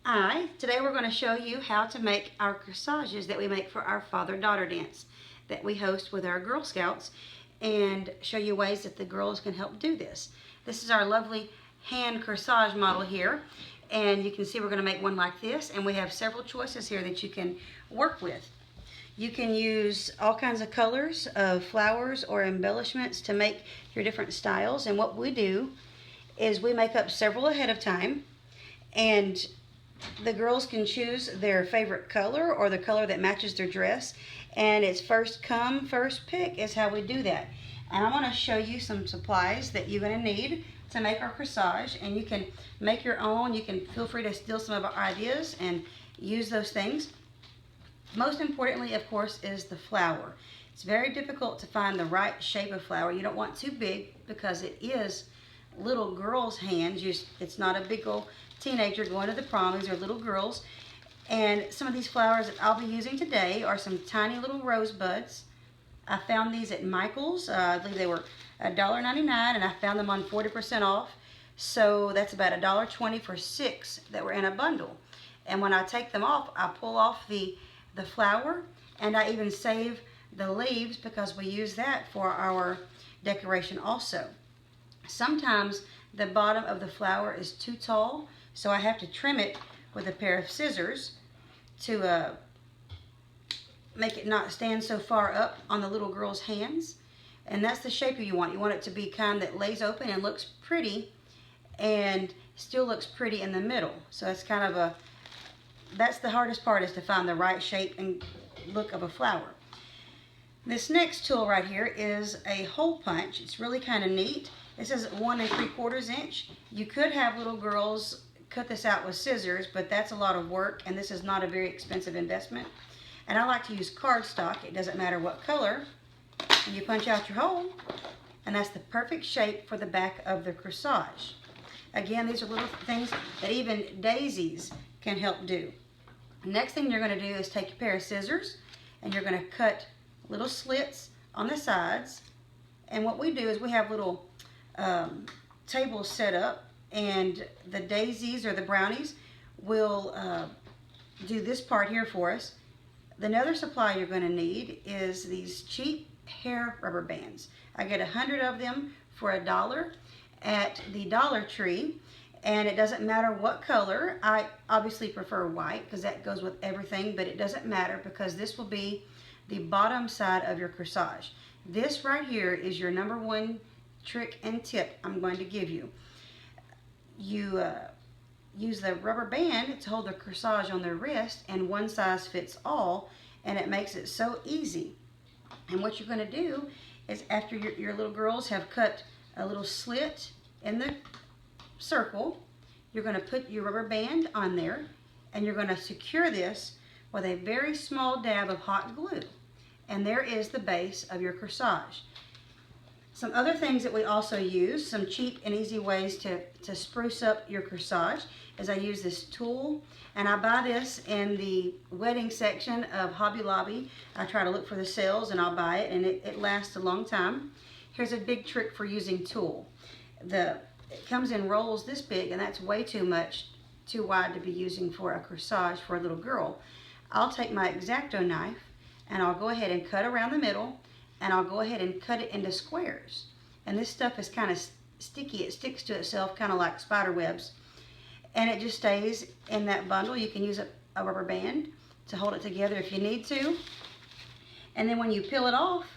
Hi, today we're going to show you how to make our corsages that we make for our father-daughter dance that we host with our Girl Scouts, and show you ways that the girls can help do this. This is our lovely hand corsage model here, and you can see we're going to make one like this, and we have several choices here that you can work with. You can use all kinds of colors of flowers or embellishments to make your different styles, and what we do is we make up several ahead of time, and the girls can choose their favorite color or the color that matches their dress, and it's first come first pick is how we do that. And I'm going to show you some supplies that you're going to need to make our corsage, and you can make your own. You can feel free to steal some of our ideas and use those things. Most importantly, of course, is the flower. It's very difficult to find the right shape of flower. You don't want too big because it is little girls' hands. It's not a big old teenager going to the prom. These are little girls. And some of these flowers that I'll be using today are some tiny little rosebuds. I found these at Michael's. I believe they were $1.99, and I found them on 40% off. So that's about $1.20 for 6 that were in a bundle. And when I take them off, I pull off the flower, and I even save the leaves because we use that for our decoration also. Sometimes the bottom of the flower is too tall, so I have to trim it with a pair of scissors to make it not stand so far up on the little girl's hands. And that's the shape you want. You want it to be kind that lays open and looks pretty and still looks pretty in the middle. So it's kind of that's the hardest part, is to find the right shape and look of a flower. This next tool right here is a hole punch. It's really kind of neat. This is 1 3/4 inch. You could have little girls cut this out with scissors, but that's a lot of work, and this is not a very expensive investment. And I like to use cardstock. It doesn't matter what color. And you punch out your hole, and that's the perfect shape for the back of the corsage. Again, these are little things that even daisies can help do. Next thing you're going to do is take a pair of scissors, and you're going to cut little slits on the sides. And what we do is we have little tables set up, and the daisies or the brownies will do this part here for us. Another supply you're going to need is these cheap hair rubber bands. I get 100 of them for $1 at the Dollar Tree, and it doesn't matter what color. I obviously prefer white because that goes with everything, but it doesn't matter because this will be the bottom side of your corsage. This right here is your number one trick and tip I'm going to give you. You use the rubber band to hold the corsage on the wrist, and one size fits all, and it makes it so easy. And what you're going to do is, after your little girls have cut a little slit in the circle, you're going to put your rubber band on there, and you're going to secure this with a very small dab of hot glue. And there is the base of your corsage. Some other things that we also use, some cheap and easy ways to spruce up your corsage, is I use this tool, and I buy this in the wedding section of Hobby Lobby. I try to look for the sales, and I'll buy it, and it lasts a long time. Here's a big trick for using tool. It comes in rolls this big, and that's way too wide to be using for a corsage for a little girl. I'll take my X-Acto knife, and I'll go ahead and cut around the middle, and I'll go ahead and cut it into squares. And this stuff is kind of sticky. It sticks to itself kind of like spider webs, and it just stays in that bundle. You can use a rubber band to hold it together if you need to. And then when you peel it off,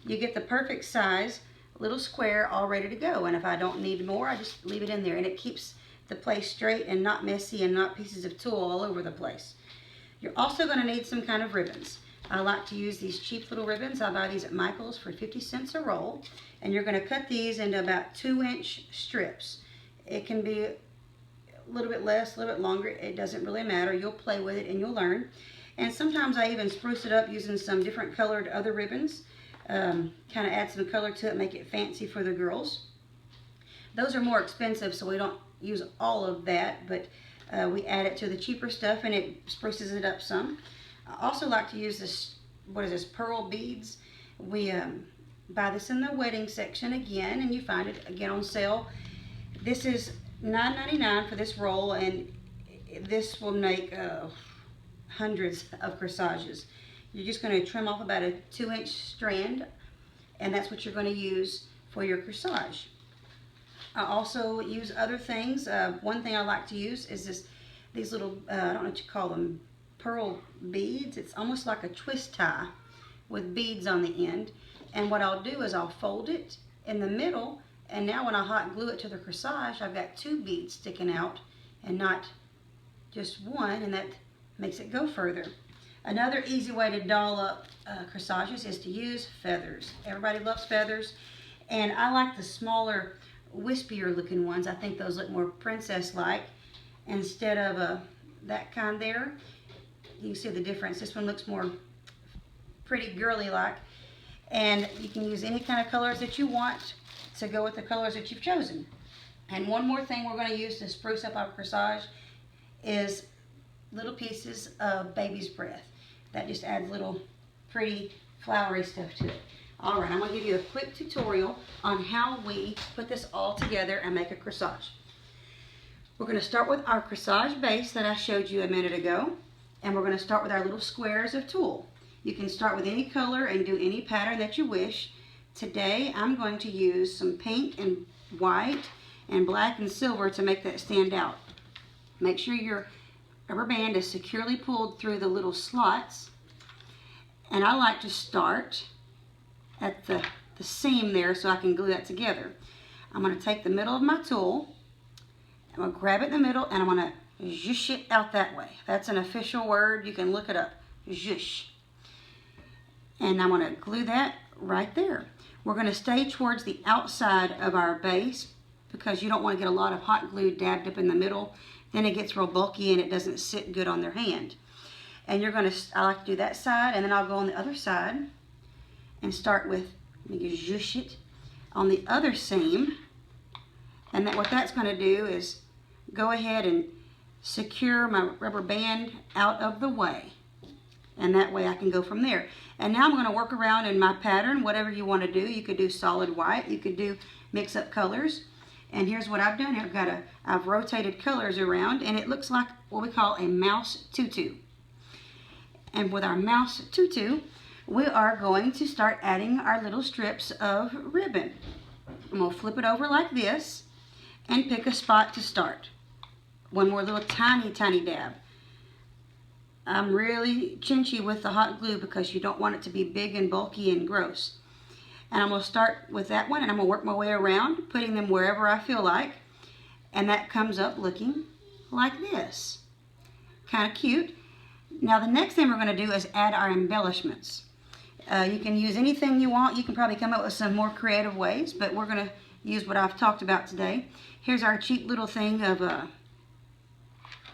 you get the perfect size little square all ready to go. And if I don't need more, I just leave it in there, and it keeps the place straight and not messy and not pieces of tulle all over the place. You're also going to need some kind of ribbons. I like to use these cheap little ribbons. I buy these at Michael's for 50 cents a roll. And you're going to cut these into about 2-inch strips. It can be a little bit less, a little bit longer. It doesn't really matter. You'll play with it and you'll learn. And sometimes I even spruce it up using some different colored other ribbons. Kind of add some color to it, make it fancy for the girls. Those are more expensive, so we don't use all of that, but we add it to the cheaper stuff, and it spruces it up some. I also like to use this, pearl beads. We buy this in the wedding section again, and you find it again on sale. This is $9.99 for this roll, and this will make hundreds of corsages. You're just going to trim off about a 2-inch strand, and that's what you're going to use for your corsage. I also use other things. One thing I like to use is these little, I don't know what you call them, pearl beads. It's almost like a twist tie with beads on the end. And what I'll do is I'll fold it in the middle, and now when I hot glue it to the corsage, I've got 2 beads sticking out and not just one, and that makes it go further. Another easy way to doll up corsages is to use feathers. Everybody loves feathers, and I like the smaller, wispier looking ones. I think those look more princess-like instead of that kind there. You can see the difference. This one looks more pretty girly-like, and you can use any kind of colors that you want to go with the colors that you've chosen. And one more thing we're going to use to spruce up our corsage is little pieces of baby's breath. That just adds little pretty flowery stuff to it. Alright, I'm going to give you a quick tutorial on how we put this all together and make a corsage. We're going to start with our corsage base that I showed you a minute ago, and we're going to start with our little squares of tulle. You can start with any color and do any pattern that you wish. Today I'm going to use some pink and white and black and silver to make that stand out. Make sure your rubber band is securely pulled through the little slots, and I like to start at the seam there so I can glue that together. I'm going to take the middle of my tulle, I'm going to grab it in the middle, and I'm going to zhoosh it out that way. That's an official word, you can look it up, zhoosh. And I'm going to glue that right there. We're going to stay towards the outside of our base because you don't want to get a lot of hot glue dabbed up in the middle. Then it gets real bulky and it doesn't sit good on their hand. And you're going to, I like to do that side, and then I'll go on the other side and start with, let me zhoosh it on the other seam. And what that's going to do is go ahead and secure my rubber band out of the way. And that way I can go from there. And now I'm going to work around in my pattern, whatever you want to do. You could do solid white, you could do mix up colors. And here's what I've done. I've rotated colors around, and it looks like what we call a mouse tutu. And with our mouse tutu, we are going to start adding our little strips of ribbon. I'm going to flip it over like this and pick a spot to start. One more little tiny dab. I'm really chinchy with the hot glue because you don't want it to be big and bulky and gross. And I'm going to start with that one, and I'm going to work my way around, putting them wherever I feel like. And that comes up looking like this. Kind of cute. Now the next thing we're going to do is add our embellishments. You can use anything you want. You can probably come up with some more creative ways, but we're going to use what I've talked about today. Here's our cheap little thing of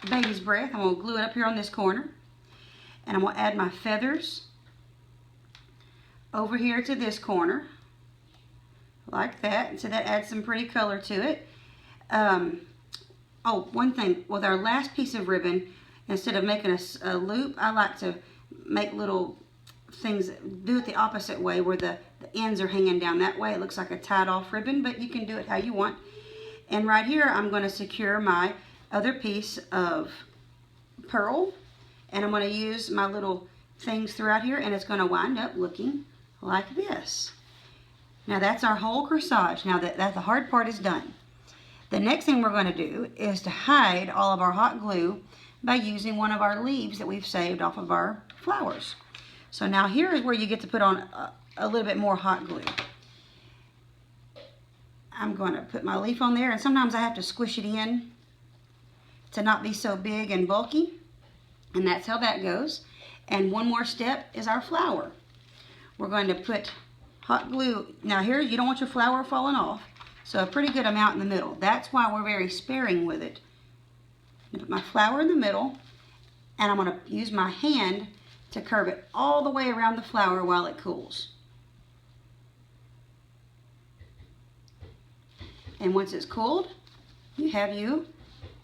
baby's breath. I'm going to glue it up here on this corner. And I'm going to add my feathers over here to this corner, like that. And so that adds some pretty color to it. Oh, one thing, with our last piece of ribbon, instead of making a loop, I like to make little things, do it the opposite way, where the ends are hanging down that way. It looks like a tied off ribbon, but you can do it how you want. And right here, I'm going to secure my other piece of pearl, and I'm going to use my little things throughout here, and it's going to wind up looking like this. Now that's our whole corsage. Now that the hard part is done. The next thing we're going to do is to hide all of our hot glue by using one of our leaves that we've saved off of our flowers. So now here is where you get to put on a little bit more hot glue. I'm going to put my leaf on there, and sometimes I have to squish it in to not be so big and bulky. And that's how that goes. And one more step is our flower. We're going to put hot glue. Now here, you don't want your flower falling off, so a pretty good amount in the middle. That's why we're very sparing with it. I put my flower in the middle, and I'm going to use my hand to curve it all the way around the flower while it cools. And once it's cooled, you have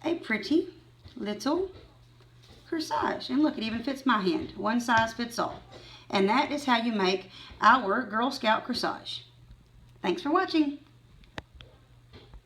a pretty little corsage. And look, it even fits my hand. One size fits all. And that is how you make our Girl Scout corsage. Thanks for watching.